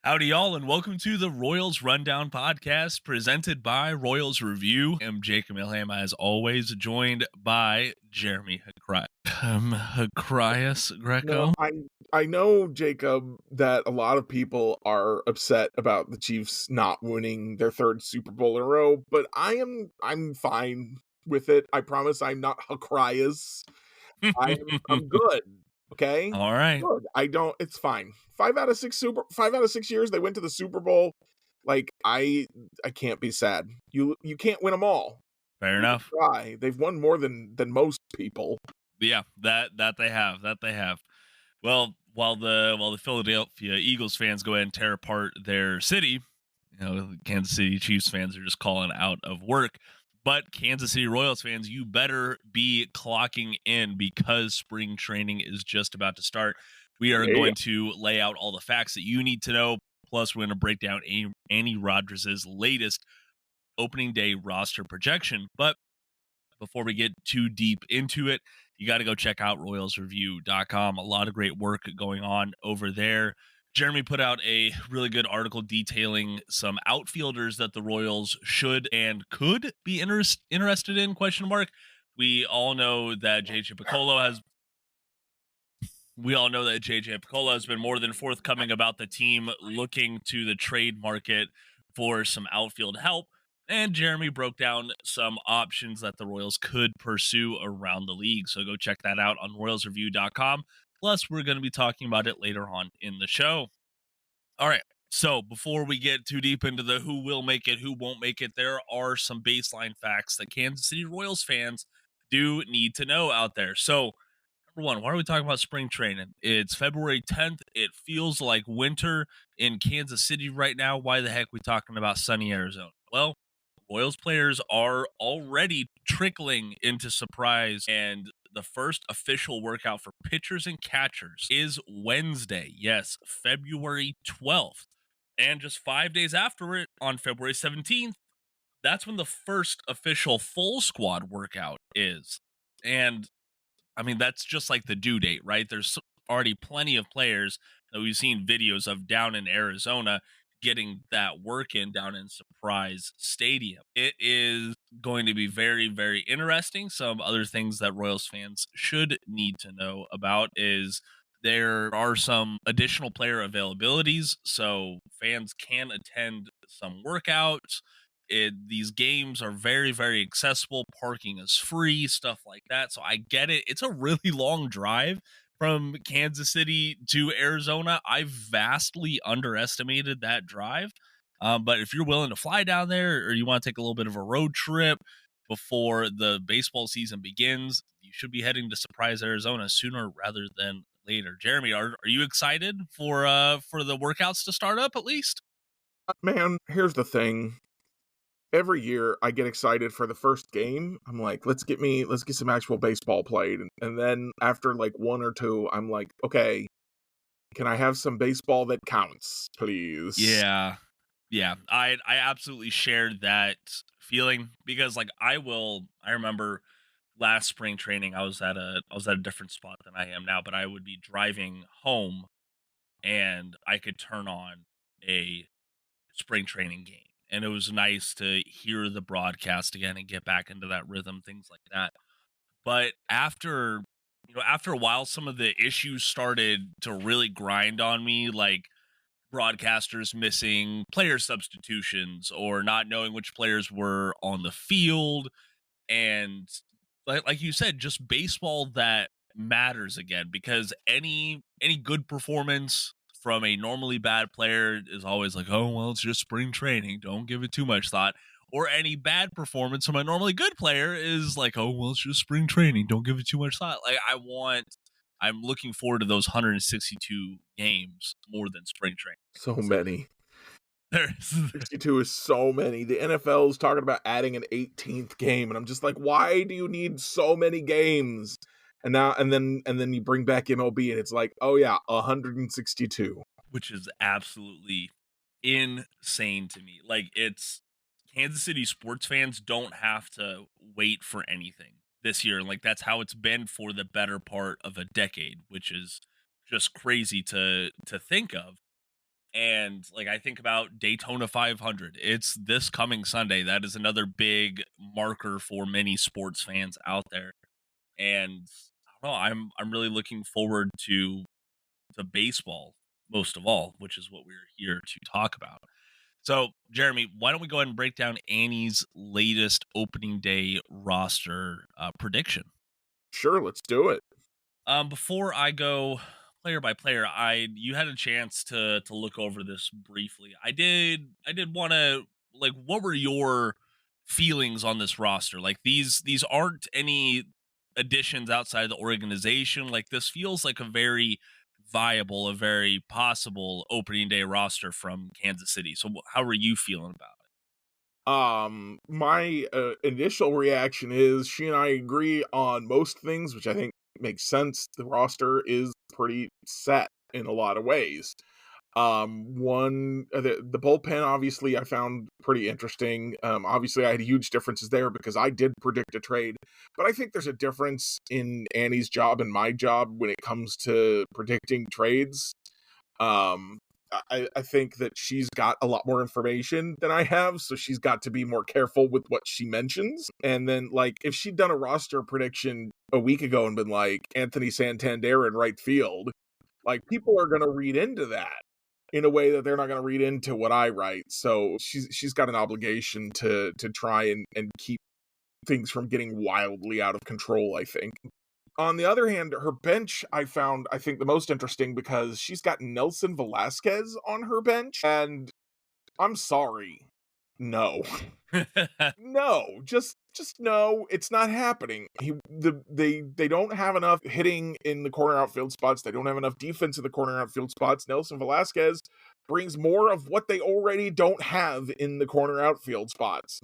Howdy, y'all, and welcome to the Royals Rundown podcast presented by Royals Review. I'm Jacob Milham, as always, joined by Jeremy Hacrias No, Greco. I know, Jacob, that a lot of people are upset about the Chiefs not winning their third Super Bowl in a row, but I'm fine with it. I promise I'm not Hacrias. I'm good. Okay? All right, Good. I don't it's fine. 5 out of 6 years they went to the Super Bowl. Like I can't be sad. You can't win them all. fair You can enough. try. They've won more than most people. Yeah, that they have. Well, while the Philadelphia Eagles fans go ahead and tear apart their city, the Kansas City Chiefs fans are just calling out of work. But Kansas City Royals fans, you better be clocking in because spring training is just about to start. We are Yeah. going to lay out all the facts that you need to know. Plus, we're going to break down Andy Rodgers' latest opening day roster projection. But before we get too deep into it, you got to go check out royalsreview.com. A lot of great work going on over there. Jeremy put out a really good article detailing some outfielders that the Royals should and could be interested in, question mark. We all know that JJ Piccolo has been more than forthcoming about the team looking to the trade market for some outfield help. And Jeremy broke down some options that the Royals could pursue around the league. So go check that out on royalsreview.com. Plus, we're going to be talking about it later on in the show. All right. So before we get too deep into the who will make it, who won't make it, there are some baseline facts that Kansas City Royals fans do need to know out there. So, number one, why are we talking about spring training? It's February 10th. It feels like winter in Kansas City right now. Why the heck are we talking about sunny Arizona? Well, Royals players are already trickling into Surprise, and the first official workout for pitchers and catchers is Wednesday. Yes, February 12th. And just 5 days after it, on February 17th, that's when the first official full squad workout is. And I mean, that's just like the due date, right? There's already plenty of players that we've seen videos of down in Arizona getting that work in down in Surprise Stadium. It is going to be very, very interesting. Some other things that Royals fans should need to know about is there are some additional player availabilities, so fans can attend some workouts. These games are very, very accessible. Parking is free, stuff like that. So I get it. It's a really long drive from Kansas City to Arizona. I vastly underestimated that drive. But if you're willing to fly down there or you want to take a little bit of a road trip before the baseball season begins, you should be heading to Surprise, Arizona sooner rather than later. Jeremy, are you excited for the workouts to start up at least? Man, here's the thing. Every year I get excited for the first game. I'm like, let's get some actual baseball played. And then after like one or two, I'm like, okay, can I have some baseball that counts, please? Yeah. Yeah, I absolutely shared that feeling because I remember last spring training I was at a different spot than I am now, but I would be driving home and I could turn on a spring training game. And it was nice to hear the broadcast again and get back into that rhythm, things like that. But after a while, some of the issues started to really grind on me, like broadcasters missing player substitutions or not knowing which players were on the field, and like you said, just baseball that matters again, because any good performance from a normally bad player is always like, oh well, it's just spring training, don't give it too much thought. Or any bad performance from a normally good player is like, oh well, it's just spring training, don't give it too much thought. I'm looking forward to those 162 games more than spring training So games. many. There's 62 is so many. The NFL is talking about adding an 18th game, and I'm just like, why do you need so many games? And then you bring back MLB, and it's like, oh yeah, 162. which is absolutely insane to me. Like, it's Kansas City sports fans don't have to wait for anything this year. Like, that's how it's been for the better part of a decade, which is just crazy to think of. And like I think about Daytona 500, it's this coming Sunday. That is another big marker for many sports fans out there. And I don't know, I'm really looking forward to baseball most of all, which is what we're here to talk about. So, Jeremy, why don't we go ahead and break down Annie's latest opening day roster prediction? Sure, let's do it. Before I go player by player, I you had a chance to look over this briefly. I did want to like, what were your feelings on this roster? Like these aren't any additions outside the organization. Like this feels like a very viable, a very possible opening day roster from Kansas City. So how are you feeling about it? My initial reaction is she and I agree on most things, which I think makes sense. The roster is pretty set in a lot of ways. One the bullpen obviously I found pretty interesting. Obviously I had huge differences there because I did predict a trade, but I think there's a difference in Annie's job and my job when it comes to predicting trades. Um, I think that she's got a lot more information than I have, so she's got to be more careful with what she mentions. And then, like, if she'd done a roster prediction a week ago and been like Anthony Santander in right field, like people are going to read into that in a way that they're not going to read into what I write. So she's got an obligation to try and keep things from getting wildly out of control, I think. On the other hand, her bench I found, I think, the most interesting because she's got Nelson Velasquez on her bench, and I'm sorry. No. No, just no, it's not happening. They don't have enough hitting in the corner outfield spots. They don't have enough defense in the corner outfield spots. Nelson Velasquez brings more of what they already don't have in the corner outfield spots.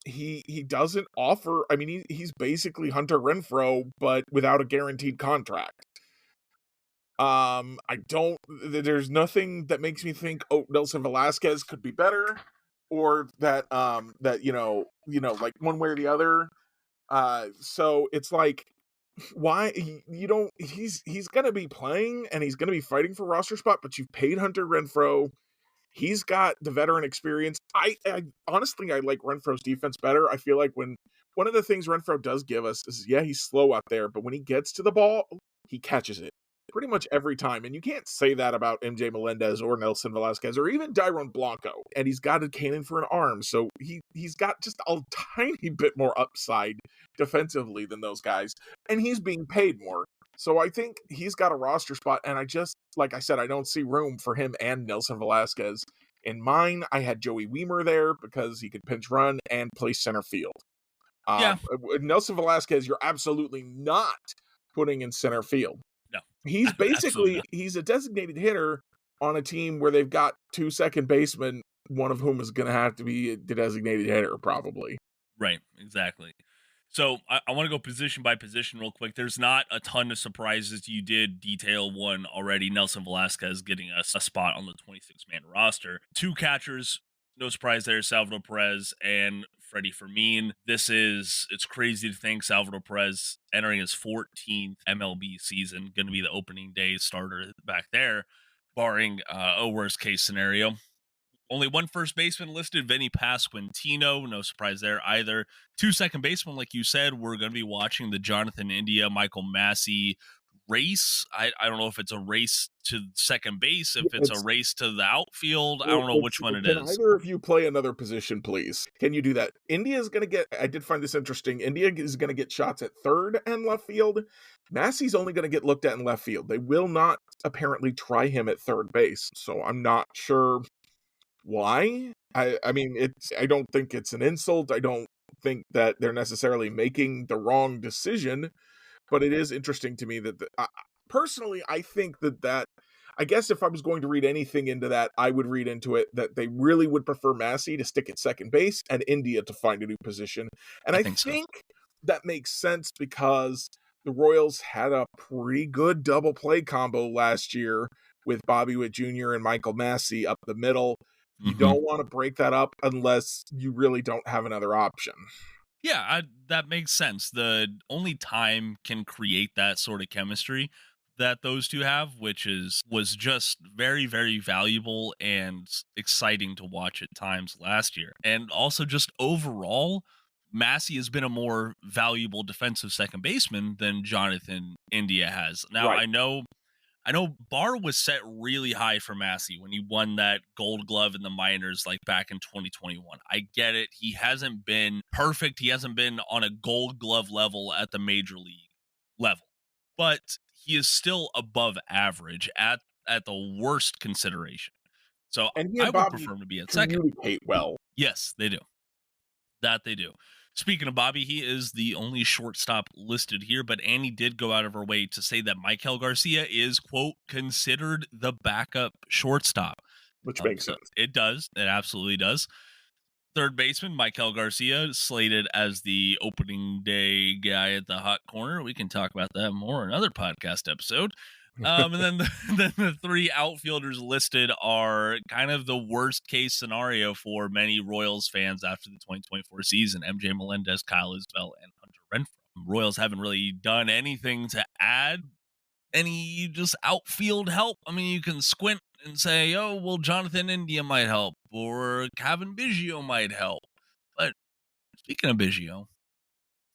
He doesn't offer. I mean, he's basically Hunter Renfroe, but without a guaranteed contract. I don't. There's nothing that makes me think, oh, Nelson Velasquez could be better, or that like one way or the other. So it's like, why you don't? He's gonna be playing and he's gonna be fighting for roster spot, but you've paid Hunter Renfroe. He's got the veteran experience. I honestly, I like Renfro's defense better. I feel like when one of the things Renfro does give us is, yeah, he's slow out there, but when he gets to the ball, he catches it pretty much every time. And you can't say that about MJ Melendez or Nelson Velasquez or even Dairon Blanco. And he's got a cannon for an arm, so he's got just a tiny bit more upside defensively than those guys, and he's being paid more. So I think he's got a roster spot, and I just, like I said, I don't see room for him and Nelson Velasquez. In mine, I had Joey Weimer there because he could pinch run and play center field. Yeah, Nelson Velasquez, you're absolutely not putting in center field. no, He's absolutely basically not. he's a designated hitter on a team where they've got two second basemen, one of whom is going to have to be the designated hitter probably. Right, exactly. So I want to go position by position real quick. There's not a ton of surprises. You did detail one already. Nelson Velasquez getting us a spot on the 26-man roster. Two catchers, no surprise there. Salvador Perez and Freddie Fermin. It's crazy to think Salvador Perez entering his 14th MLB season, going to be the opening day starter back there, barring a worst case scenario. Only one first baseman listed, Vinny Pasquantino. No surprise there either. Two second basemen, like you said, we're going to be watching the Jonathan India, Michael Massey race. I don't know if it's a race to second base, if it's a It's race to the outfield. I don't know which one it Can is. either of you play another position, please? Can you do that? India is going to get, I did find this interesting. India is going to get shots at third and left field. Massey's only going to get looked at in left field. They will not apparently try him at third base. So I'm not sure why. I mean, I don't think it's an insult. I don't think that they're necessarily making the wrong decision, but it is interesting to me that personally, I think that I guess if I was going to read anything into that, I would read into it that they really would prefer Massey to stick at second base and India to find a new position. And I I think so. think that makes sense because the Royals had a pretty good double play combo last year with Bobby Witt Jr. and Michael Massey up the middle. You Hmm. don't want to break that up unless you really don't have another option. Yeah, that makes sense. The only time can create that sort of chemistry. that those two have, which was just very, very valuable and exciting to watch at times last year. And also just overall, Massey has been a more valuable defensive second baseman than Jonathan India has. Now Right. I know bar was set really high for Massey when he won that gold glove in the minors like back in 2021. I get it. He hasn't been perfect. He hasn't been on a gold glove level at the major league level. But he is still above average at the worst consideration. So And he I and would Bobby prefer him to be at second. communicate well. Yes, they do. That they do. Speaking of Bobby, he is the only shortstop listed here, but Annie did go out of her way to say that Michael Garcia is, quote, considered the backup shortstop. Which makes So sense. it does. It absolutely does. Third baseman, Michael Garcia, slated as the opening day guy at the hot corner. We can talk about that more in another podcast episode. And then then the three outfielders listed are kind of the worst case scenario for many Royals fans after the 2024 season. MJ Melendez, Kyle Isbell, and Hunter Renfroe. Royals haven't really done anything to add any just outfield help. I mean, you can squint and say, oh, well, Jonathan India might help or Kevin Biggio might help. But speaking of Biggio,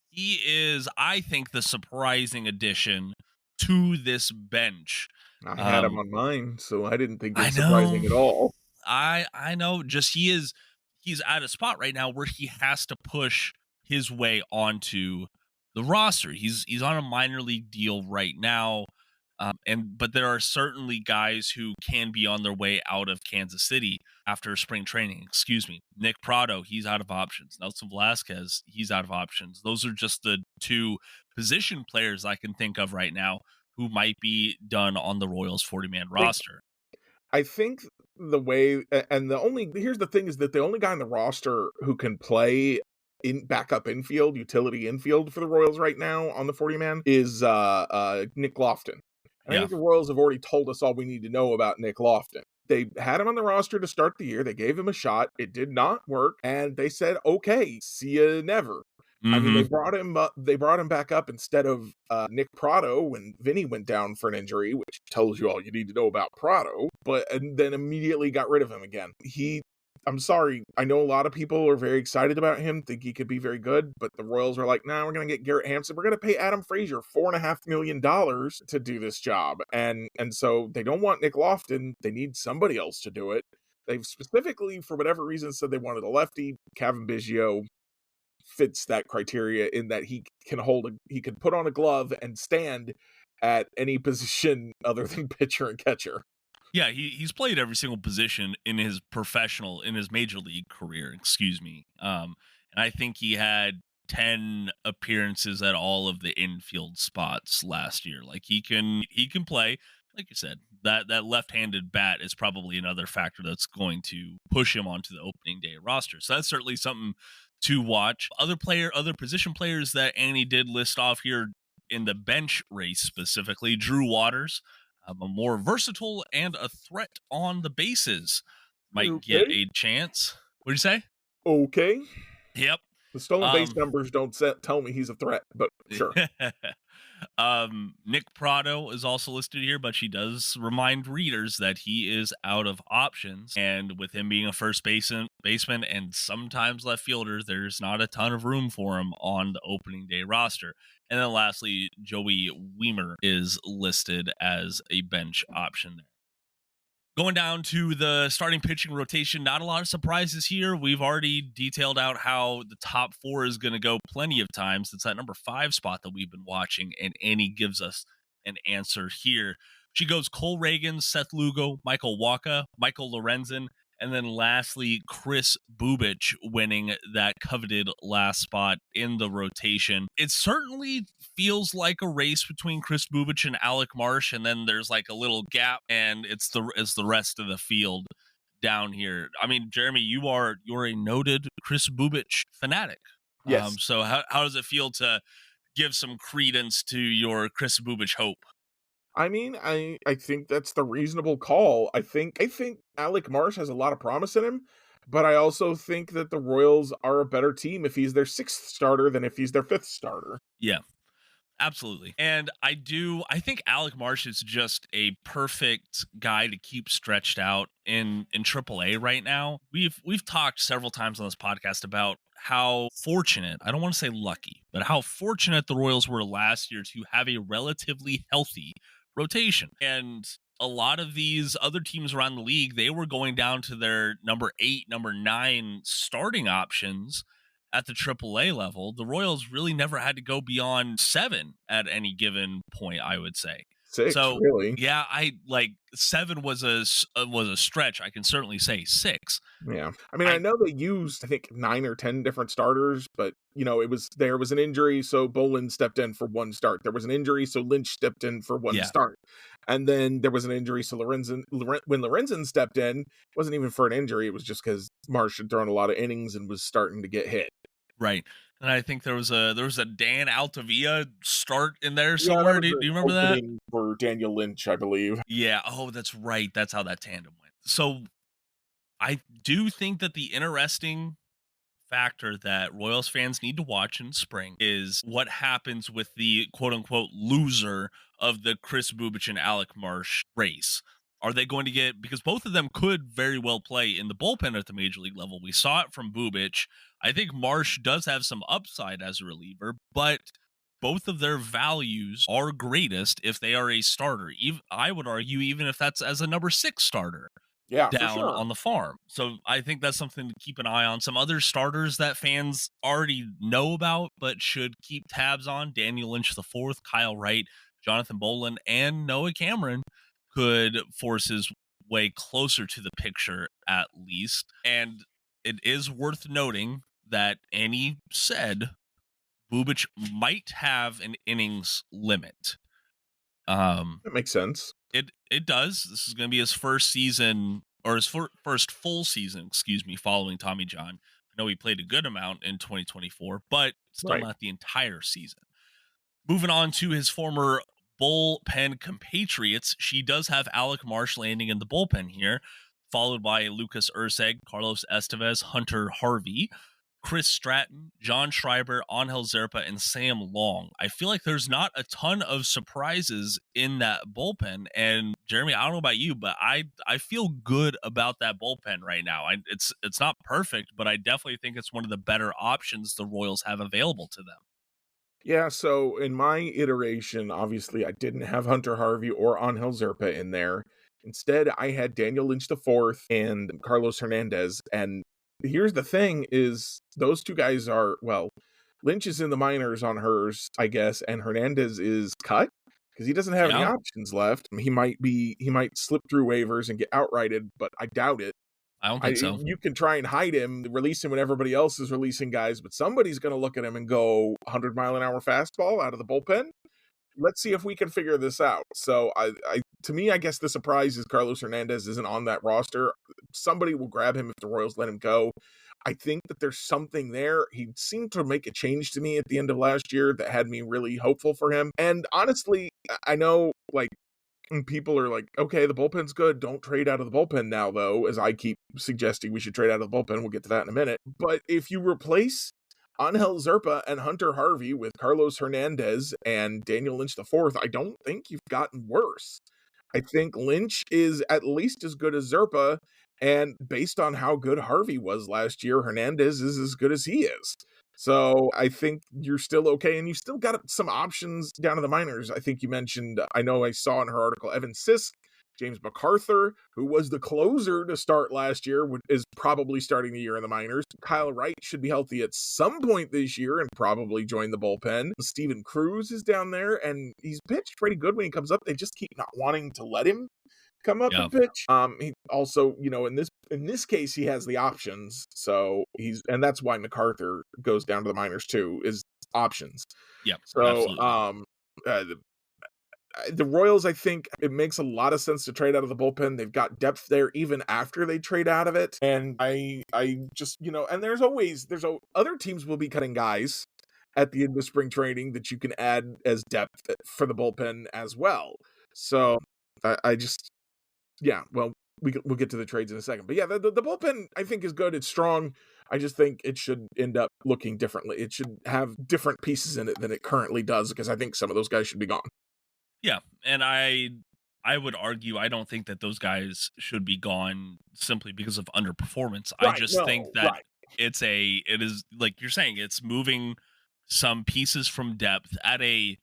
he is, I think, the surprising addition to this bench. I had him Um, on mine, so I didn't think it I was surprising know, at all. I know. Just he's at a spot right now where he has to push his way onto the roster. He's on a minor league deal right now. But there are certainly guys who can be on their way out of Kansas City after spring training. Excuse me. Nick Prado, he's out of options. Nelson Velasquez, he's out of options. Those are just the two position players I can think of right now who might be done on the Royals 40-man roster. I think the way and the only here's the thing is that the only guy on the roster who can play in backup infield, utility infield for the Royals right now on the 40 man is Nick Lofton. And I Yeah. think the Royals have already told us all we need to know about Nick Lofton. They had him on the roster to start the year. They gave him a shot. It did not work, and they said, "Okay, see you never." I mean, Mm-hmm. they brought him back up instead of Nick Prado when Vinny went down for an injury, which tells you all you need to know about Prado. And then immediately got rid of him again. I'm sorry, I know a lot of people are very excited about him, think he could be very good, but the Royals are like, nah, we're gonna get Garrett Hampson. We're gonna pay Adam Frazier $4.5 million to do this job, and so they don't want Nick Lofton. They need somebody else to do it. They've specifically, for whatever reason, said they wanted a lefty. Kevin Biggio fits that criteria in that he can put on a glove and stand at any position other than pitcher and catcher. Yeah, he's played every single position in his major league career, excuse me. And I think he had 10 appearances at all of the infield spots last year. Like he can play. Like you said, that left-handed bat is probably another factor that's going to push him onto the opening day roster. So that's certainly something to watch. Other position players that Annie did list off here in the bench race specifically, Drew Waters, a more versatile and a threat on the bases, might get Okay. a chance. What'd you say? Okay. Yep. The stolen base Um, numbers don't tell me he's a threat, but sure. Nick Prado is also listed here, but she does remind readers that he is out of options. And with him being a first baseman and sometimes left fielder, there's not a ton of room for him on the opening day roster. And then lastly, Joey Weimer is listed as a bench option there. Going down to the starting pitching rotation, not a lot of surprises here. We've already detailed out how the top four is going to go plenty of times. It's that number 5 spot that we've been watching, and Annie gives us an answer here. She goes Cole Reagan, Seth Lugo, Michael Waka, Michael Lorenzen, and then lastly, Chris Bubich winning that coveted last spot in the rotation. It certainly feels like a race between Chris Bubich and Alec Marsh, and then there's like a little gap, and it's the rest of the field down here. I mean, Jeremy, you're a noted Chris Bubich fanatic. Yes. So how does it feel to give some credence to your Chris Bubich hope? I mean, I think that's the reasonable call. I think Alec Marsh has a lot of promise in him, but I also think that the Royals are a better team if he's their 6th starter than if he's their 5th starter. Yeah. Absolutely. And I think Alec Marsh is just a perfect guy to keep stretched out in AAA right now. We've talked several times on this podcast about how fortunate, I don't want to say lucky, but how fortunate the Royals were last year to have a relatively healthy rotation. And a lot of these other teams around the league, they were going down to their number 8, number 9 starting options at the AAA level. The Royals really never had to go beyond 7 at any given point, I would say. 6, So, really. yeah, I like 7 was was a stretch. I can certainly say 6. Yeah. I mean, I I know they used, I think, 9 or 10 different starters, but, there was an injury, so Bolin stepped in for one start. There was an injury, so Lynch stepped in for one yeah, start. And then there was an injury, so when Lorenzen stepped in, it wasn't even for an injury, it was just because Marsh had thrown a lot of innings and was starting to get hit. right. And I think there was a Dan Altavia start in there Yeah, that somewhere. was Do the you remember that? opening for Daniel Lynch, I believe. Yeah. Oh, that's right. That's how that tandem went. So I do think that the interesting factor that Royals fans need to watch in spring is what happens with the quote unquote loser of the Chris Bubich and Alec Marsh race. Are they going to get, because both of them could very well play in the bullpen at the major league level? We saw it from Bubich. I think Marsh does have some upside as a reliever, but both of their values are greatest if they are a starter. Even, I would argue, even if that's as a number 6 starter Yeah, for down sure. on the farm. So I think that's something to keep an eye on. Some other starters that fans already know about, but should keep tabs on: Daniel Lynch the fourth, Kyle Wright, Jonathan Bolin, and Noah Cameron could force his way closer to the picture at least. And it is worth noting that Annie said Bubich might have an innings limit. Um, That makes sense. it does. This is going to be his first season, or his first full season, excuse me, following Tommy John. I know he played a good amount in 2024, but still Right. not the entire season. Moving on to his former bullpen compatriots, she does have Alec Marsh landing in the bullpen here, followed by Lucas Urseg, Carlos Estevez, Hunter Harvey, Chris Stratton, John Schreiber, Angel Zerpa, and Sam Long. I feel like there's not a ton of surprises in that bullpen. And Jeremy, I don't know about you, but I feel good about that bullpen right now. It's not perfect, but I definitely think it's one of the better options the Royals have available to them. Yeah, so in my iteration, obviously, I didn't have Hunter Harvey or Angel Zerpa in there. Instead, I had Daniel Lynch the fourth and Carlos Hernandez. And here's the thing: is those two guys are, well, Lynch is in the minors on hers, I guess, and Hernandez is cut because he doesn't have any Yeah, options left. He might slip through waivers and get outrighted, but I doubt it. I don't think so. You can try and hide him, release him when everybody else is releasing guys, but somebody's going to look at him and go 100-mile-an-hour fastball out of the bullpen. Let's see if we can figure this out. So, to me, I guess the surprise is Carlos Hernandez isn't on that roster. Somebody will grab him if the Royals let him go. I think that there's something there. He seemed to make a change to me at the end of last year that had me really hopeful for him. And honestly, I know, like, and people are like, okay, the bullpen's good. Don't trade out of the bullpen now, though, as I keep suggesting we should trade out of the bullpen. We'll get to that in a minute. But if you replace Angel Zerpa and Hunter Harvey with Carlos Hernandez and Daniel Lynch IV, I don't think you've gotten worse. I think Lynch is at least as good as Zerpa, and based on how good Harvey was last year, Hernandez is as good as he is. So I think you're still okay, and you still got some options down in the minors. I think you mentioned, I know I saw in her article, Evan Sisk, James MacArthur, who was the closer to start last year, is probably starting the year in the minors. Kyle Wright should be healthy at some point this year and probably join the bullpen. Steven Cruz is down there, and he's pitched pretty good when he comes up. They just keep not wanting to let him come up Yeah, and pitch. He also, in this case, he has the options. So and that's why MacArthur goes down to the minors too, is options. yeah, So, absolutely. the Royals, I think it makes a lot of sense to trade out of the bullpen. They've got depth there even after they trade out of it. And I just, and other teams will be cutting guys at the end of spring training that you can add as depth for the bullpen as well. So I just, yeah, well, we'll get to the trades in a second. But yeah, the bullpen, I think, is good. It's strong. I just think it should end up looking differently. It should have different pieces in it than it currently does, because I think some of those guys should be gone. Yeah, and I would argue I don't think that those guys should be gone simply because of underperformance. I Right. just think No. that Right. it is like you're saying, it's moving some pieces from depth at a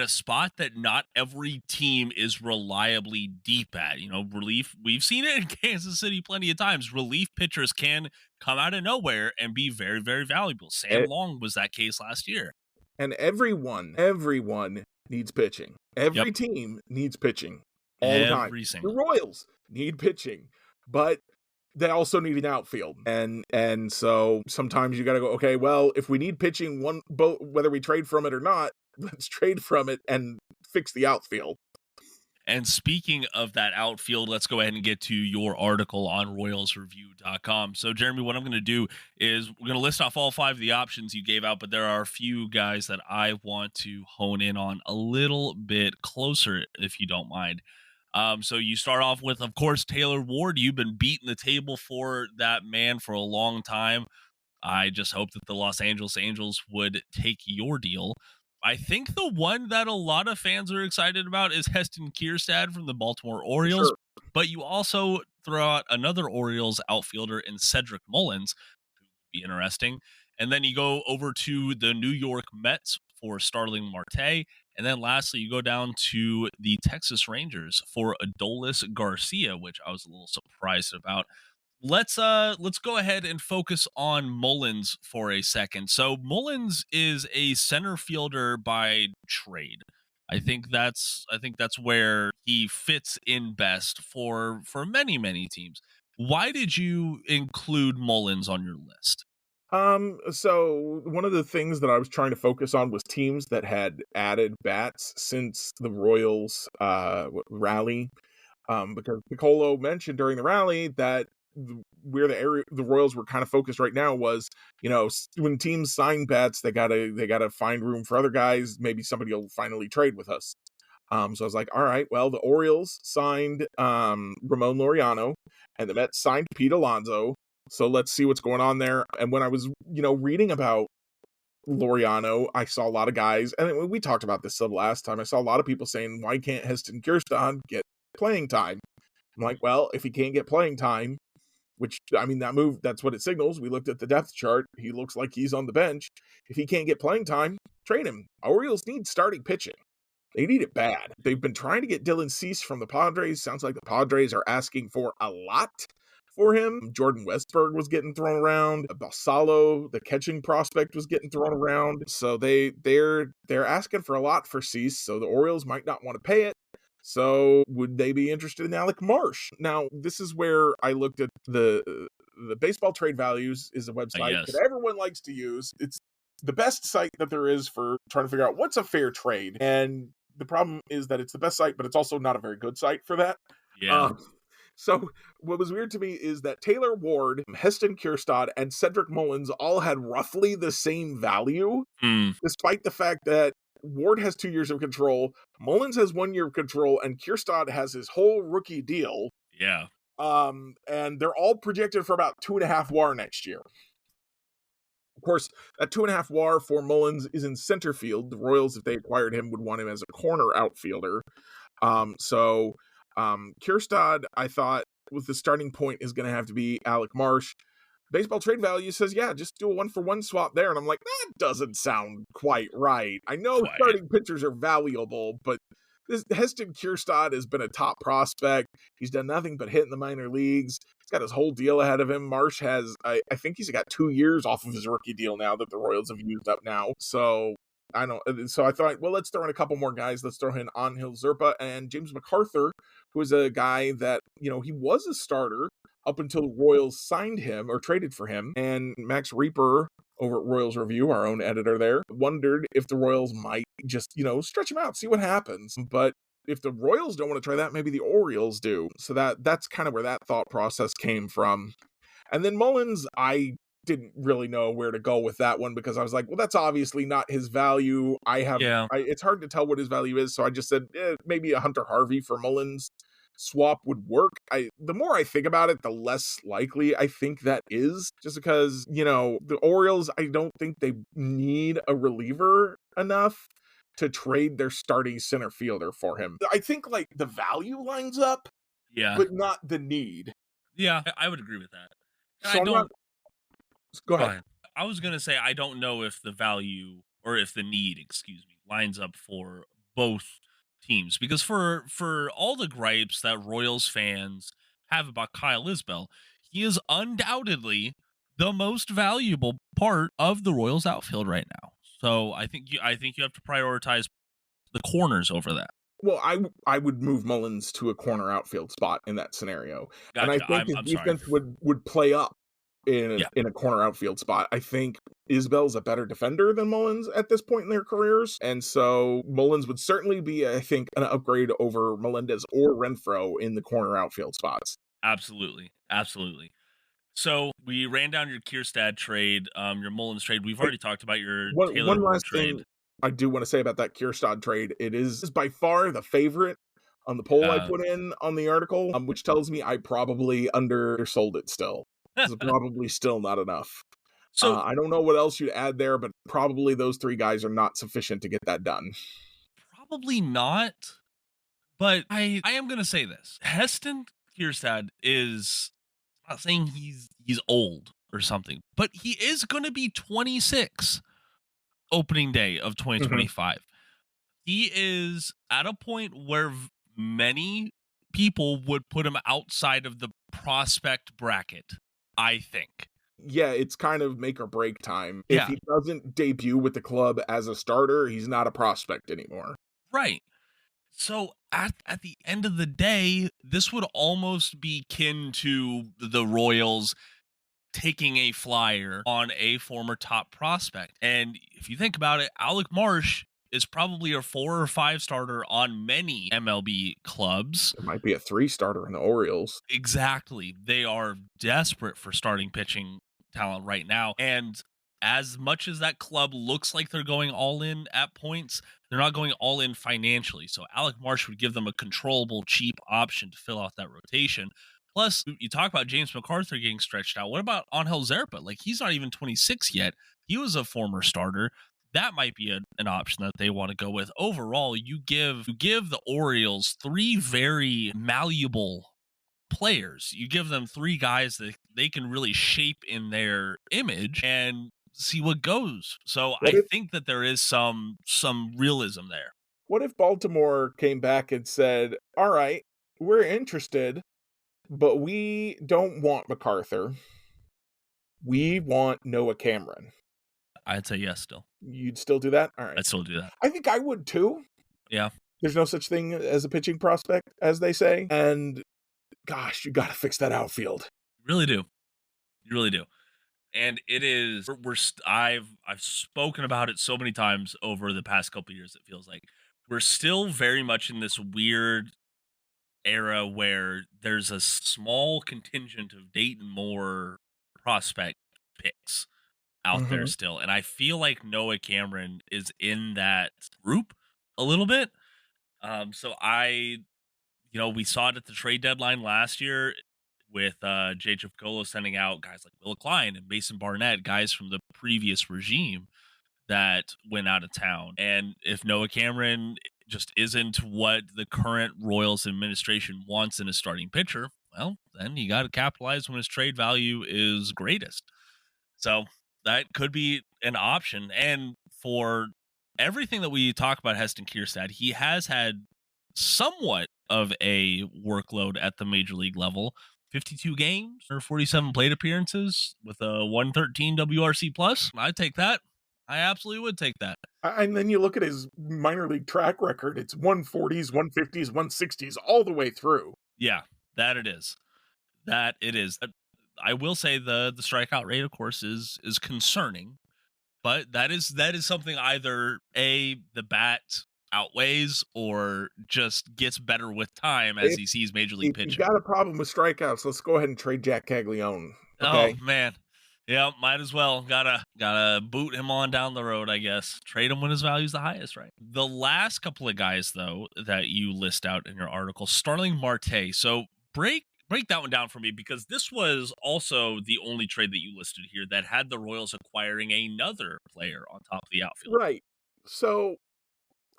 spot that not every team is reliably deep at. You know, relief, we've seen it in Kansas City plenty of times. Relief pitchers can come out of nowhere and be very, very valuable. Sam E- Long was that case last year. And everyone needs pitching. Yep. Every team needs pitching all the time. Every The single. Royals need pitching, but they also need an outfield. And so sometimes you got to go, okay, well, if we need pitching, whether we trade from it or not, let's trade from it and fix the outfield. And speaking of that outfield, let's go ahead and get to your article on royalsreview.com. So, Jeremy, what I'm going to do is we're going to list off all 5 of the options you gave out, but there are a few guys that I want to hone in on a little bit closer, if you don't mind. So you start off with, of course, Taylor Ward. You've been beating the table for that man for a long time. I just hope that the Los Angeles Angels would take your deal. I think the one that a lot of fans are excited about is Heston Kjerstad from the Baltimore Orioles, Sure. but you also throw out another Orioles outfielder in Cedric Mullins, who would be interesting. And then you go over to the New York Mets for Starling Marte. And then lastly, you go down to the Texas Rangers for Adolis Garcia, which I was a little surprised about. Let's go ahead and focus on Mullins for a second. So Mullins is a center fielder by trade. I think that's where he fits in best for many teams. Why did you include Mullins on your list? So one of the things that I was trying to focus on was teams that had added bats since the Royals rally. Because Piccolo mentioned during the rally that where the Royals were kind of focused right now was, when teams sign bats, they gotta find room for other guys. Maybe somebody will finally trade with us. So I was like, all right, well, the Orioles signed Ramon Laureano, and the Mets signed Pete Alonso. So let's see what's going on there. And when I was, reading about Laureano, I saw a lot of guys, and we talked about this the last time. I saw a lot of people saying, why can't Heston Kjerstad get playing time? I'm like, well, if he can't get playing time, which, I mean, that's what it signals. We looked at the depth chart. He looks like he's on the bench. If he can't get playing time, trade him. Orioles need starting pitching. They need it bad. They've been trying to get Dylan Cease from the Padres. Sounds like the Padres are asking for a lot for him. Jordan Westberg was getting thrown around. Basalo, the catching prospect, was getting thrown around. So they're asking for a lot for Cease. So the Orioles might not want to pay it. So would they be interested in Alec Marsh? Now, this is where I looked at the Baseball Trade Values is a website Yes. that everyone likes to use. It's the best site that there is for trying to figure out what's a fair trade. And the problem is that it's the best site, but it's also not a very good site for that. Yeah. So what was weird to me is that Taylor Ward, Heston Kjerstad, and Cedric Mullins all had roughly the same value, despite the fact that Ward has 2 years of control, Mullins has 1 year of control, and Kjerstad has his whole rookie deal. Yeah. And they're all projected for about 2.5 WAR next year. Of course, that 2.5 WAR for Mullins is in center field. The Royals, if they acquired him, would want him as a corner outfielder. Kjerstad, I thought, with the starting point is going to have to be Alec Marsh. Baseball Trade Value says, yeah, just do a 1-for-1 swap there. And I'm like, that doesn't sound quite right. I know starting pitchers are valuable, but this Heston Kjerstad has been a top prospect. He's done nothing but hit in the minor leagues. He's got his whole deal ahead of him. Marsh has, I think he's got 2 years off of his rookie deal now that the Royals have used up now. So I thought, well, let's throw in a couple more guys. Let's throw in Angel Zerpa and James MacArthur, who is a guy that, he was a starter up until the Royals signed him or traded for him. And Max Reaper over at Royals Review, our own editor there, wondered if the Royals might just, stretch him out, see what happens. But if the Royals don't want to try that, maybe the Orioles do. So that's kind of where that thought process came from. And then Mullins, I didn't really know where to go with that one because I was like, well, that's obviously not his value. It's hard to tell what his value is. So I just said, maybe a Hunter Harvey for Mullins. swap would work. The more I think about it, the less likely I think that is, just because, the Orioles, I don't think they need a reliever enough to trade their starting center fielder for him. I think like the value lines up, Yeah. but not the need. Yeah, I would agree with that. And I So I'm not. don't Go go ahead. ahead. I was gonna say I don't know if the value or if the need, excuse me, lines up for both teams because for all the gripes that Royals fans have about Kyle Isbell, he is undoubtedly the most valuable part of the Royals outfield right now. So I think you have to prioritize the corners over that. Well, I would move Mullins to a corner outfield spot in that scenario, and I Gotcha. think his I'm sorry. defense would play up Yeah. in a corner outfield spot. I think Isbell's a better defender than Mullins at this point in their careers, and so Mullins would certainly be, I think, an upgrade over Melendez or Renfroe in the corner outfield spots. Absolutely. Absolutely. So we ran down your Kierstad trade, your Mullins trade. We've Wait, already talked about your Taylor one Ward last trade. thing I do want to say about that Kierstad trade. It is by far the favorite on the poll I Uh, put in on the article, which tells me I probably undersold it still. This is probably still not enough. so I don't know what else you'd add there, but probably those three guys are not sufficient to get that done. probably not, but I am gonna say this: Heston Kierstad is I'm not saying he's old or something, but he is going to be 26 opening day of Mhm. 2025. He is at a point where many people would put him outside of the prospect bracket, I think. Yeah, it's kind of make or break time. If Yeah, he doesn't debut with the club as a starter, he's not a prospect anymore. right. So at the end of the day, this would almost be kin to the Royals taking a flyer on a former top prospect. And if you think about it, Alec Marsh is probably a 4 or 5 starter on many MLB clubs. There might be a three starter in the Orioles. Exactly. They are desperate for starting pitching talent right now. And as much as that club looks like they're going all in at points, they're not going all in financially. So Alec Marsh would give them a controllable, cheap option to fill out that rotation. Plus, you talk about James MacArthur getting stretched out. What about Angel Zerpa? Like, he's not even 26 yet. He was a former starter. That might be an option that they want to go with. Overall, you give the Orioles three very malleable players. You give them three guys that they can really shape in their image and see what goes. So What I if think that there is some realism there. what if Baltimore came back and said, "All right, we're interested, but we don't want MacArthur. We want Noah Cameron." I'd say yes still. You'd still do that? All right. I'd still do that. I think I would too. Yeah. There's no such thing as a pitching prospect, as they say. And gosh, you got to fix that outfield. You really do. You really do. And it is I've spoken about it so many times over the past couple of years. It feels like we're still very much in this weird era where there's a small contingent of Dayton Moore prospect picks out there Mhm. still. And I feel like Noah Cameron is in that group a little bit. We saw it at the trade deadline last year with J.J. Piccolo sending out guys like Will Klein and Mason Barnett, guys from the previous regime that went out of town. And if Noah Cameron just isn't what the current Royals administration wants in a starting pitcher, well, then you got to capitalize when his trade value is greatest. So that could be an option. And for everything that we talk about Heston Kierstad, he has had somewhat of a workload at the major league level. 52 games or 47 plate appearances with a 113 WRC plus. I'd take that. I absolutely would take that. And then you look at his minor league track record, it's 140s, 150s, 160s all the way through. Yeah, that it is. That it is. I will say the strikeout rate, of course, is concerning, but that is something either the bat outweighs or just gets better with time as If, he sees major league if you pitching. got a problem with strikeouts, let's go ahead and trade Jack Caglione. Oh Okay. man, Yeah, might as well. Gotta boot him on down the road, I guess. Trade him when his value's the highest, right? The last couple of guys, though, that you list out in your article, Starling Marte. So break that one down for me, because this was also the only trade that you listed here that had the Royals acquiring another player on top of the outfield. Right. So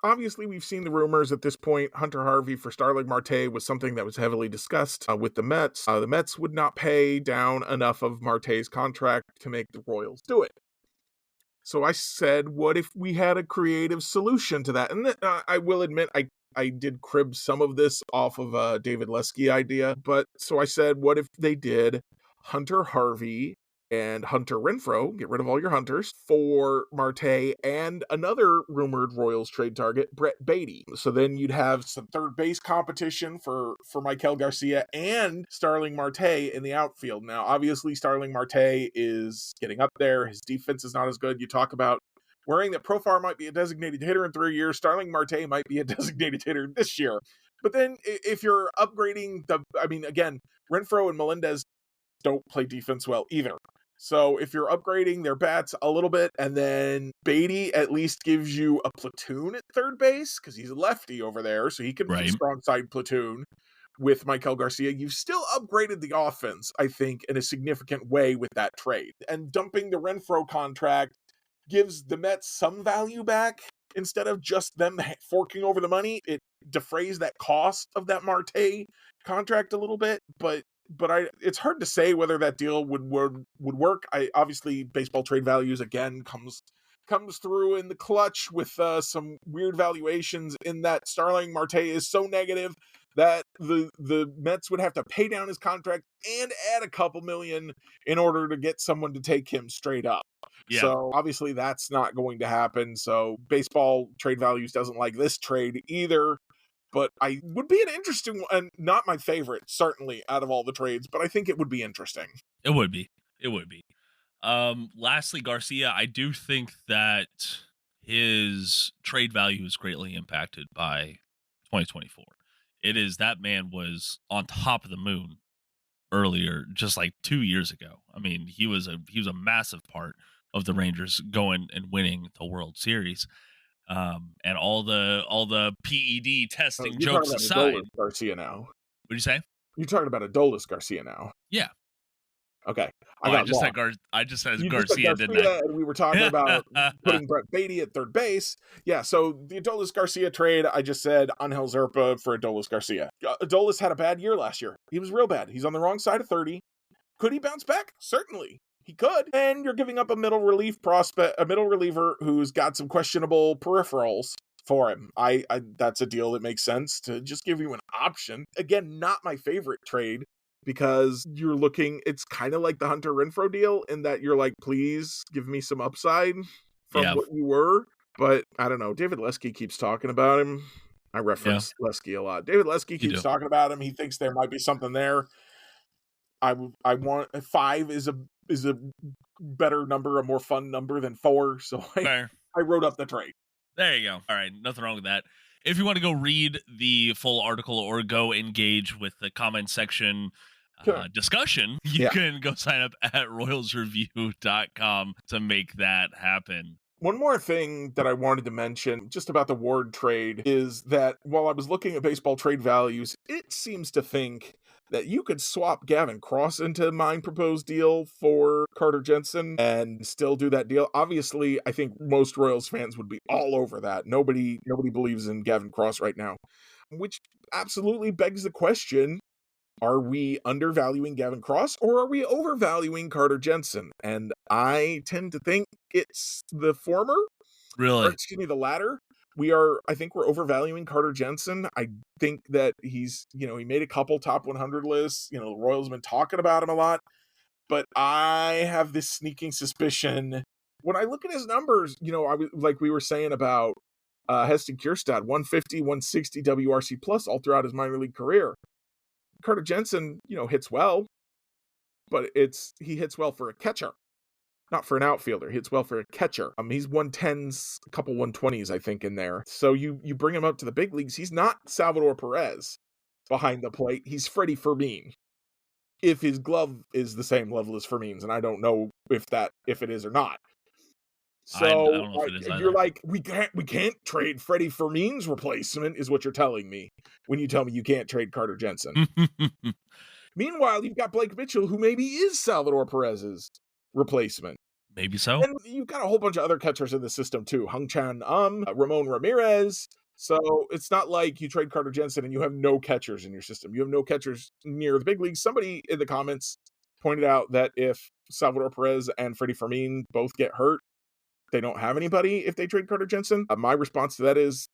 obviously, we've seen the rumors at this point. Hunter Harvey for Starling Marte was something that was heavily discussed with the Mets. The Mets would not pay down enough of Marte's contract to make the Royals do it. So I said, what if we had a creative solution to that? And I will admit, I did crib some of this off of a David Lesky idea. But so I said, what if they did Hunter Harvey and Hunter Renfroe, get rid of all your Hunters, for Marte and another rumored Royals trade target, Brett Beatty. So then you'd have some third base competition for Michael Garcia and Starling Marte in the outfield. Now, obviously, Starling Marte is getting up there. His defense is not as good. You talk about worrying that Profar might be a designated hitter in 3 years. Starling Marte might be a designated hitter this year. But then if you're upgrading again, Renfroe and Melendez don't play defense well either. So if you're upgrading their bats a little bit, and then Beatty at least gives you a platoon at third base, because he's a lefty over there, so he can be a Right. strong side platoon with Michael Garcia, you've still upgraded the offense, I think, in a significant way with that trade. And dumping the Renfroe contract gives the Mets some value back instead of just them forking over the money. It defrays that cost of that Marte contract a little bit, but it's hard to say whether that deal would work. Obviously baseball trade values again comes through in the clutch with some weird valuations, in that Starling Marte is so negative that the Mets would have to pay down his contract and add a couple million in order to get someone to take him straight up. Yeah. So obviously that's not going to happen. So baseball trade values doesn't like this trade either. But I would be an interesting one, not my favorite, certainly, out of all the trades, but I think it would be interesting. It would be. It would be. Lastly, Garcia, I do think that his trade value is greatly impacted by 2024. It is, that man was on top of the moon earlier, just like 2 years ago. I mean, he was a massive part of the Rangers going and winning the World Series. And all the PED testing You're talking jokes about aside, Adolis Garcia now. what'd you say? You're talking about Adolis Garcia now. Yeah. Okay. I just said Garcia, didn't I? And we were talking about putting Brett Beatty at third base. Yeah, so the Adolis Garcia trade, I just said Angel Zerpa for Adolis Garcia. Adolis had a bad year last year. He was real bad. He's on the wrong side of 30. Could he bounce back? Certainly. He could. And you're giving up a middle reliever who's got some questionable peripherals for him. I that's a deal that makes sense to just give you an option. Again, not my favorite trade, because you're looking, it's kind of like the Hunter Renfroe deal in that you're like, please give me some upside from what you were. But I don't know. David Lesky keeps talking about him. I reference Lesky a lot. David Lesky keeps talking about him. He thinks there might be something there. I want 5 is a better number, a more fun number than 4. So I wrote up the trade. There you go. All right. Nothing wrong with that. If you want to go read the full article or go engage with the comment section discussion, you can go sign up at royalsreview.com to make that happen. One more thing that I wanted to mention just about the Ward trade is that while I was looking at baseball trade values, it seems to think that you could swap Gavin Cross into my proposed deal for Carter Jensen and still do that deal. Obviously, I think most Royals fans would be all over that. Nobody believes in Gavin Cross right now, which absolutely begs the question, are we undervaluing Gavin Cross or are we overvaluing Carter Jensen? And I tend to think it's the former. Really? Or, excuse me, the latter. I think we're overvaluing Carter Jensen. I think that he's, he made a couple top 100 lists. The Royals have been talking about him a lot. But I have this sneaking suspicion. When I look at his numbers, like we were saying about Heston Kjerstad, 150, 160 WRC plus all throughout his minor league career. Carter Jensen, hits well, but he hits well for a catcher, not for an outfielder. He hits well for a catcher. He's 110s, a couple 120s, I think, in there. So you bring him up to the big leagues. He's not Salvador Perez behind the plate. He's Freddie Fermin, if his glove is the same level as Fermin's, and I don't know if it is or not. I don't So know if it is you're either. like, we can't trade Freddie Fermin's replacement, is what you're telling me when you tell me you can't trade Carter Jensen. Meanwhile, you've got Blake Mitchell, who maybe is Salvador Perez's replacement. Maybe so. And you've got a whole bunch of other catchers in the system too. Hung Chan Ramon Ramirez. So it's not like you trade Carter Jensen and you have no catchers in your system. You have no catchers near the big leagues. Somebody in the comments pointed out that if Salvador Perez and Freddie Fermin both get hurt, they don't have anybody if they trade Carter Jensen. My response to that is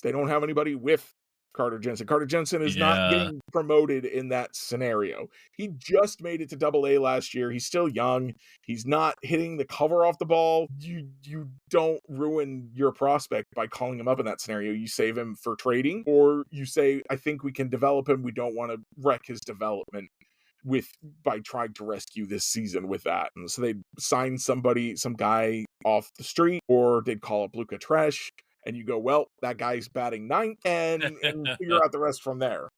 they don't have anybody with Carter Jensen. Carter Jensen is not Yeah. getting promoted in that scenario. He just made it to Double A last year. He's still young. He's not hitting the cover off the ball. You don't ruin your prospect by calling him up in that scenario. You save him for trading, or you say, I think we can develop him. We don't want to wreck his development by trying to rescue this season with that. And so they'd sign some guy off the street, or they'd call up Luca Tresh, and you go, well, that guy's batting ninth, and figure out the rest from there.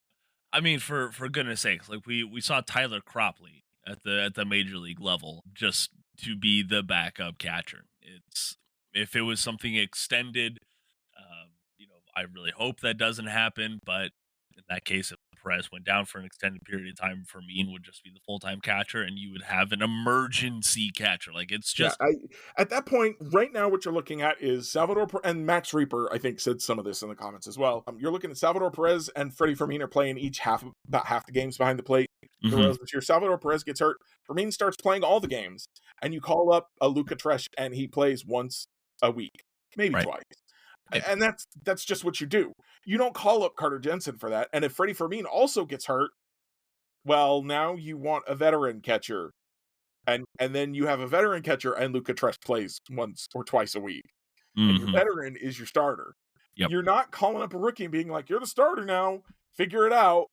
I mean, for goodness sakes, like we saw Tyler Cropley at the major league level just to be the backup catcher. It's if it was something extended, I really hope that doesn't happen. But in that case, if Perez went down for an extended period of time, Fermin would just be the full time catcher, and you would have an emergency catcher. Like it's Yeah, just at that point, right now, what you're looking at is and Max Reaper, I think, said some of this in the comments as well. You're looking at Salvador Perez and Freddie Fermin are playing each about half the games behind the plate. The Royals this year, Salvador Perez gets hurt. Fermin starts playing all the games, and you call up a Luca Tresh, and he plays once a week, maybe right. twice. Yeah. And that's just what you do. You don't call up Carter Jensen for that. And if Freddie Fermin also gets hurt, well, now you want a veteran catcher. And then you have a veteran catcher, and Luca Tresh plays once or twice a week. And your veteran is your starter. Yep. You're not calling up a rookie and being like, you're the starter now, figure it out.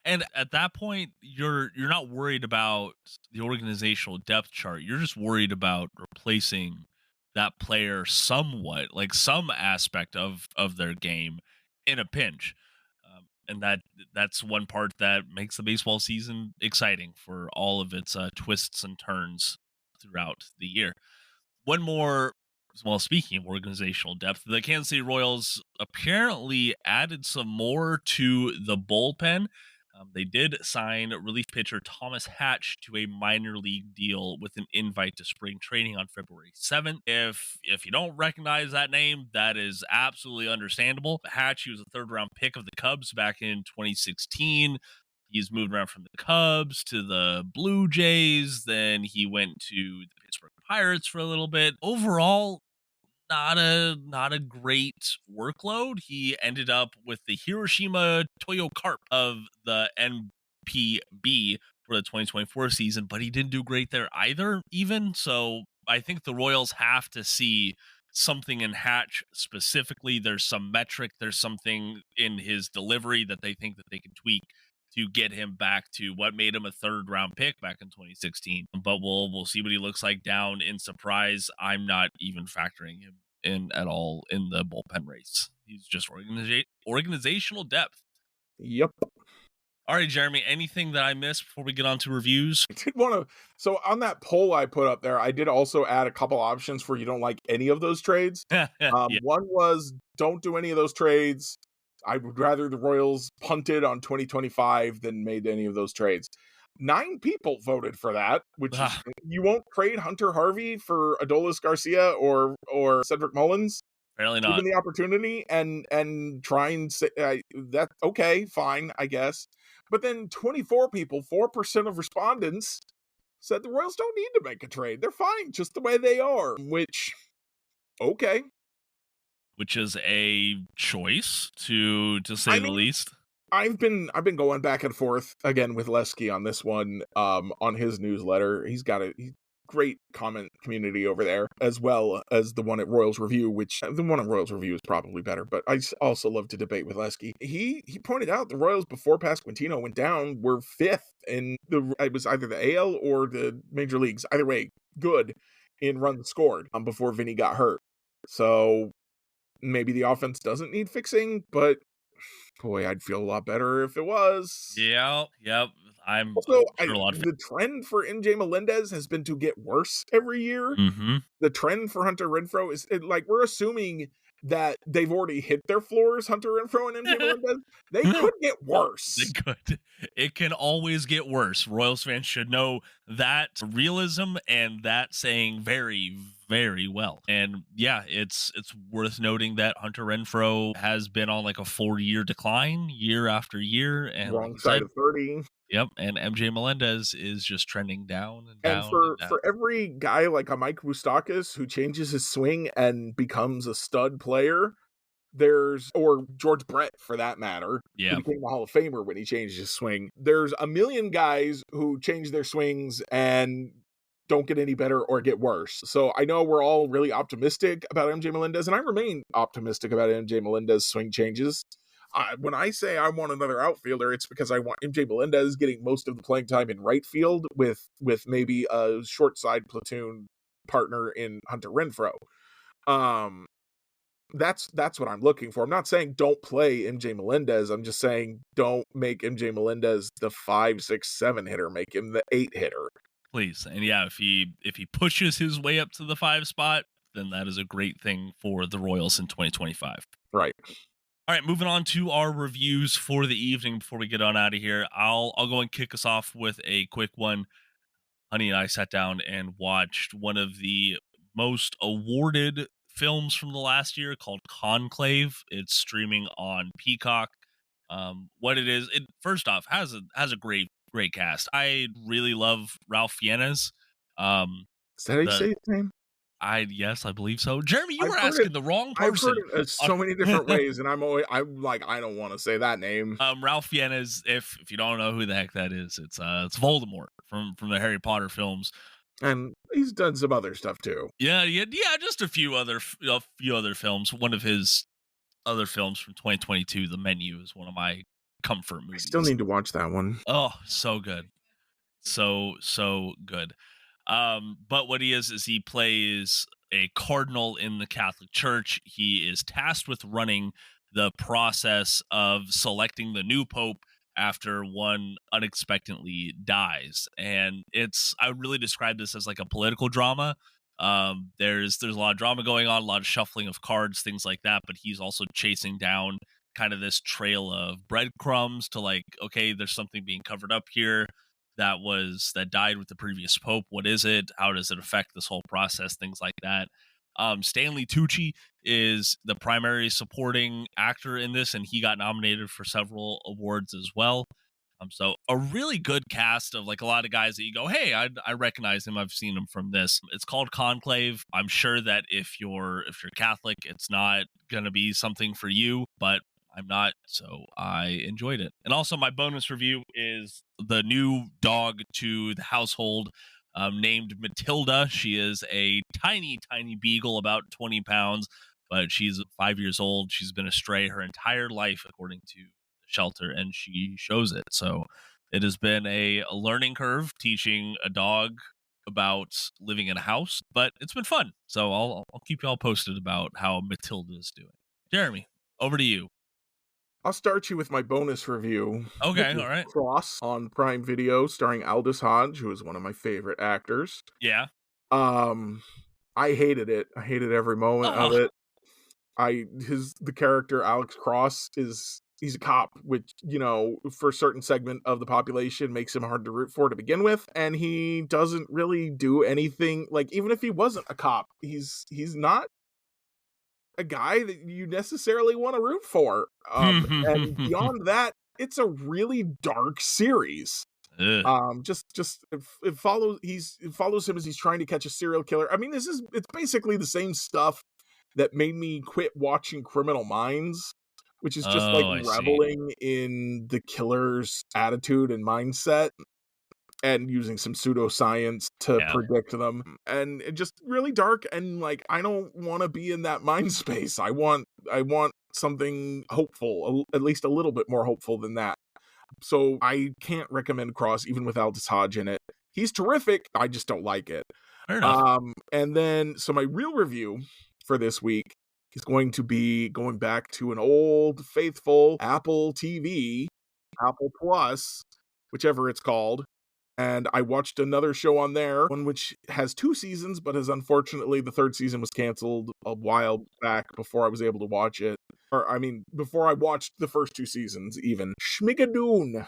And at that point, you're not worried about the organizational depth chart. You're just worried about replacing that player somewhat, like some aspect of their game in a pinch. And that's one part that makes the baseball season exciting for all of its twists and turns throughout the year. One more, well, speaking of organizational depth, the Kansas City Royals apparently added some more to the bullpen. They did sign relief pitcher Thomas Hatch to a minor league deal with an invite to spring training on February 7th. If you don't recognize that name, that is absolutely understandable. Hatch, he was a third round pick of the Cubs back in 2016. He's moved around from the Cubs to the Blue Jays. Then he went to the Pittsburgh Pirates for a little bit. Overall, not a great workload. He ended up with the Hiroshima Toyo Carp of the NPB for the 2024 season, but he didn't do great there either, even. So I think the Royals have to see something in Hatch specifically. There's some metric, there's something in his delivery that they think that they can tweak to get him back to what made him a third round pick back in 2016. But we'll see what he looks like down in Surprise. I'm not even factoring him in at all in the bullpen race. He's just organizational depth. Yep. All right, Jeremy, anything that I missed before we get on to reviews? I did want to. So on that poll I put up there, I did also add a couple options for you don't like any of those trades. Yeah. One was don't do any of those trades. I would rather the Royals punted on 2025 than made any of those trades. 9 people voted for that, which is, you won't trade Hunter Harvey for Adolis Garcia or Cedric Mullins. Apparently not. Given the opportunity and try and say that, okay, fine, I guess. But then 24 people, 4% of respondents, said the Royals don't need to make a trade. They're fine just the way they are, which, okay. Which is a choice to say the least. I've been going back and forth again with Lesky on this one, on his newsletter. He's got a great comment community over there, as well as the one at Royals Review, which the one at Royals Review is probably better, but I also love to debate with Lesky. He pointed out the Royals before Pasquantino went down were 5th in it was either the AL or the major leagues. Either way, good in runs scored before Vinny got hurt. So maybe the offense doesn't need fixing, but Boy, I'd feel a lot better if it was. Yep. Also, I'm sure a lot of the trend for MJ Melendez has been to get worse every year. mm-hmm. The trend for Hunter Renfroe is like we're assuming that they've already hit their floors, Hunter Renfroe and MJ Melendez. They could get They worse. could. It can always get worse. Royals fans should know that realism and that saying very, very well. And yeah, it's worth noting that Hunter Renfroe has been on like a 4-year decline year after year. And like Wrong you side said, of 30. yep. And MJ Melendez is just trending down and And down and down. for every guy like a Mike Moustakas who changes his swing and becomes a stud player, or George Brett for that matter, who Yeah, became a Hall of Famer when he changed his swing. There's a million guys who change their swings and don't get any better or get worse. So I know we're all really optimistic about MJ Melendez, and I remain optimistic about MJ Melendez swing changes. When I say I want another outfielder, it's because I want MJ Melendez getting most of the playing time in right field with maybe a short side platoon partner in Hunter Renfroe. That's what I'm looking for. I'm not saying don't play MJ Melendez. I'm just saying don't make MJ Melendez the 5, 6, 7 hitter. Make him the 8 hitter. please. And yeah, if he pushes his way up to the 5 spot, then that is a great thing for the Royals in 2025. Right. All right, moving on to our reviews for the evening before we get on out of here. I'll go and kick us off with a quick one. Honey and I sat down and watched one of the most awarded films from the last year called Conclave. It's streaming on Peacock. What it is, it first off has a great cast. I really love Ralph Fiennes. Is that how you The say his name? yes, I believe so. Jeremy, you I've were heard it. asking the wrong I've person. heard it so many different ways, and I'm like, I don't want to say that name. Ralph Fiennes. If you don't know who the heck that is, it's Voldemort from the Harry Potter films. And he's done some other stuff too. Yeah. Just a few other films. One of his other films from 2022, The Menu, is one of my comfort I movies. still need to watch that one. Oh, so good, so good. But what he is he plays a cardinal in the Catholic Church. He is tasked with running the process of selecting the new pope after one unexpectedly dies. And I would really describe this as like a political drama. There's a lot of drama going on, a lot of shuffling of cards, things like that, but he's also chasing down kind of this trail of breadcrumbs to like, okay, there's something being covered up here that died with the previous pope. What is it? How does it affect this whole process? Things like that. Stanley Tucci is the primary supporting actor in this, and he got nominated for several awards as well. So a really good cast of like a lot of guys that you go, hey, I recognize him. I've seen him from this. It's called Conclave. I'm sure that if you're Catholic, it's not gonna be something for you, but I'm not, so I enjoyed it. And also, my bonus review is the new dog to the household, named Matilda. She is a tiny beagle, about 20 pounds, but she's 5 years old. She's been a stray her entire life, according to the shelter, and she shows it. So it has been a learning curve teaching a dog about living in a house, but it's been fun. So I'll keep you all posted about how Matilda is doing. Jeremy, over to you. I'll start you with my bonus review. Okay, all right. Cross on Prime Video, starring Aldous Hodge, who is one of my favorite actors. Yeah. I hated it. I hated every moment of it. The character Alex Cross he's a cop, which, for a certain segment of the population makes him hard to root for to begin with, and he doesn't really do anything. Like, even if he wasn't a cop, he's not a guy that you necessarily want to root for. And beyond that, it's a really dark series. It follows him as he's trying to catch a serial killer. I mean, it's basically the same stuff that made me quit watching Criminal Minds, which is just reveling in the killer's attitude and mindset and using some pseudoscience to predict them. And it just really dark, and like, I don't want to be in that mind space. I want something hopeful, at least a little bit more hopeful than that. So I can't recommend Cross even with Aldous Hodge in it. He's terrific. I just don't like it. Fair enough. And then, so my real review for this week is going to be going back to an old faithful Apple TV, Apple Plus, whichever it's called. And I watched another show on there, one which has 2 seasons, but is unfortunately the 3rd season was canceled a while back before I was able to watch it. Or, I mean, before I watched the first 2 seasons even. Schmigadoon.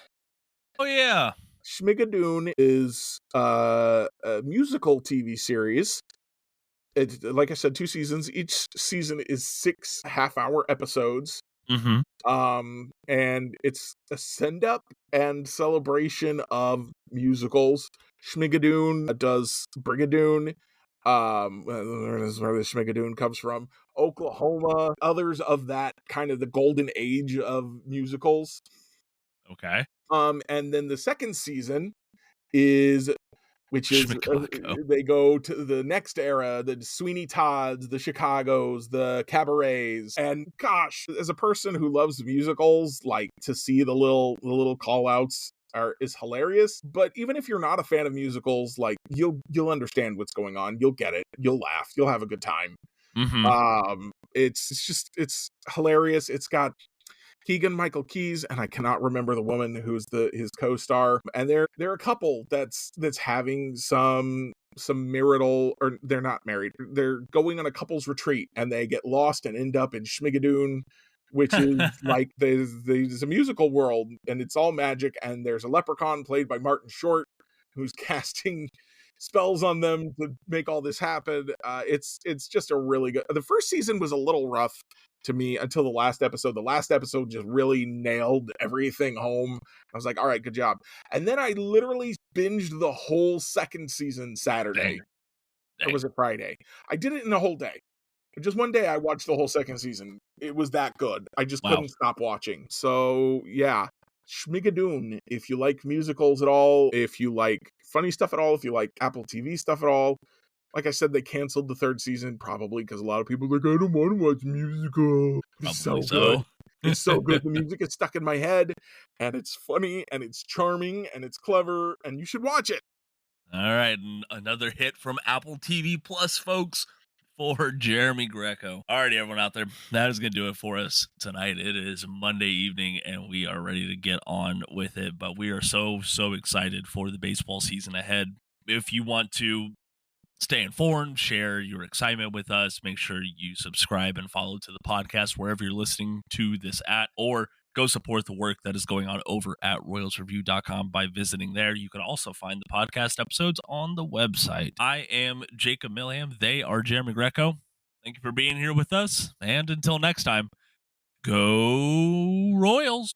Oh, yeah. Schmigadoon is a musical TV series. It's, like I said, 2 seasons. Each season is 6 half-hour episodes. Mm-hmm. And it's a send-up and celebration of musicals. Schmigadoon does Brigadoon. Is where the Schmigadoon comes from. Oklahoma, others of that kind of the golden age of musicals. Okay. And then the 2nd season is which is they go to the next era, the Sweeney Todds, the Chicagos, the cabarets. And gosh, as a person who loves musicals, like to see the little call outs is hilarious. But even if you're not a fan of musicals, like you'll understand what's going on. You'll get it. You'll laugh. You'll have a good time. Mm-hmm. It's hilarious. It's got Keegan-Michael Key, and I cannot remember the woman who's his co-star. And they're a couple that's having some marital, or they're not married. They're going on a couple's retreat, and they get lost and end up in Schmigadoon, which is like there's a musical world, and it's all magic. And there's a leprechaun played by Martin Short, who's casting spells on them to make all this happen. It's just a really good. The first season was a little rough to me until the last episode. The last episode just really nailed everything home. I was like, all right, good job. And then I literally binged the whole 2nd season Saturday. Or was it Friday? I did it in a whole day. Just one day I watched the whole 2nd season. It was that good. I just couldn't stop watching. So yeah, Schmigadoon. If you like musicals at all, if you like funny stuff at all, if you like Apple TV stuff at all. Like I said, they canceled the 3rd season probably because a lot of people are like, I don't want to watch musical. It's so good. It's so good. The music is stuck in my head, and it's funny, and it's charming, and it's clever, and you should watch it. All right, another hit from Apple TV Plus, folks, for Jeremy Greco. All righty, everyone out there, that is going to do it for us tonight. It is Monday evening, and we are ready to get on with it, but we are so excited for the baseball season ahead. If you want to stay informed, share your excitement with us, make sure you subscribe and follow to the podcast wherever you're listening to this at, or go support the work that is going on over at royalsreview.com by visiting there. You can also find the podcast episodes on the website. I am Jacob Milham. They are Jeremy Greco. Thank you for being here with us. And until next time, go Royals.